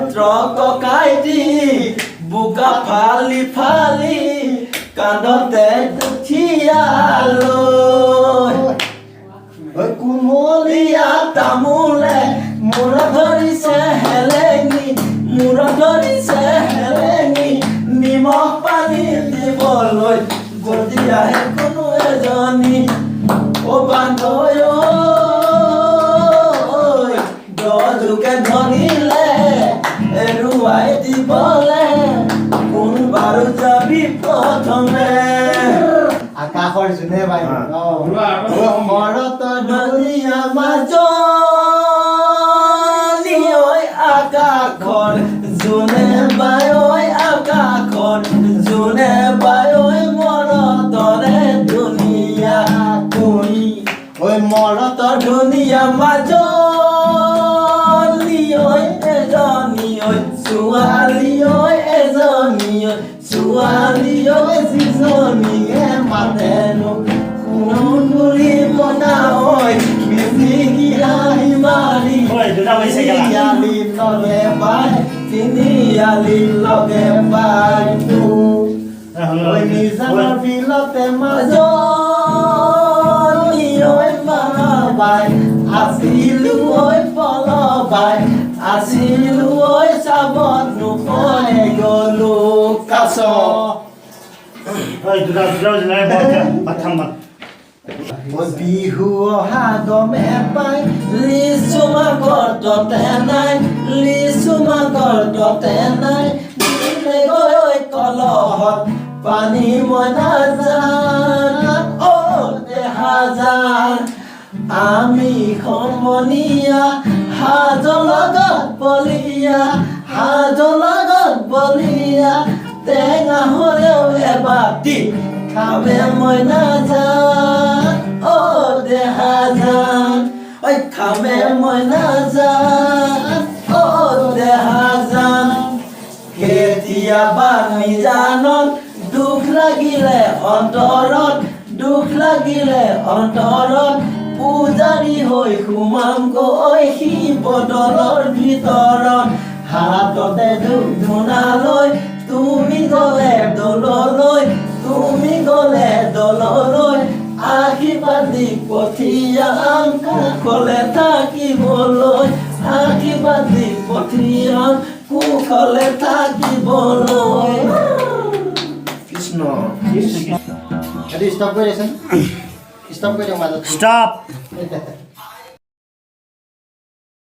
পবিত্ৰ ককাইটি বুকা ফালি ফালি কাণতে উঠিয়ালৈ কুমলীয়া তামোলে মূৰত ধৰিছে হেলেঙি মূৰত ধৰিছে হেলেঙি নিমখ পানী দিবলৈ গতি আহে কোনো এজনী ও বান্ধৈ দজোকে ধৰিলে এৰুৱাই দিবলে কোন বাৰু যাবি প্ৰথমে আকাশৰ জোনে বাই মৰতৰ ধনিয়া মাজনী ঐ আকাশৰ জোনে বাই ঐ আকাশৰ জোনে বাই ঐ মৰতৰে ধনিয়া কুঁহি ঐ মৰতৰ ধনিয়া মাজনী ঐ এজনী ঐ ছোৱালী ঐ এজনী ঐ ছোৱালী ঐ যিজনীয়ে মাতেনো শুন বুলি মনা ঐ মিচিকিয়ালি মাৰি তিনিআলি লগে পাই তিনিআলি লগে পাই ঐ নিজানৰ বিলতে মাজনী ঐ মাবাই আছিলো ঐ পলবাই আছিলো ঐ চাবত নোপোৱাই গলো কাছ বিহু অহা গমে পাই লিচু মাকৰ ততে নাই লিচু মাকৰ ততে নাই দিলে গৈ কলহত পানী মই নাজান অ দেহাজাৰ আমি সমনীয়া হাজ লগত বলিয়া হাজ লগত বলিয়া টেঙা হ'লেও এবাটি খাবে মই নাজান অ দেহাজান ঐ খাবে মই নাজান অ দেহাজান কেতিয়াবা নিজানত দুখ লাগিলে অন্তৰত দুখ লাগিলে অন্তৰত পূজাৰী হৈ সোমামগৈ শিৱদৌলৰ ভিতৰত হাততে ধূপ ধূনা লৈ তুমি গ'লে দৌললৈ তুমি গ'লে দৌললৈ আশীৰ্বাদ দি পঠিয়াম কুশলে থাকিবলৈ আশীৰ্বাদ দি পঠিয়াম কুশলে থাকিবলৈ কৃষ্ণ এইটো ষ্টপ কৰি দেচোন ষ্টপ কৰি দিয়ক মাজত Stop.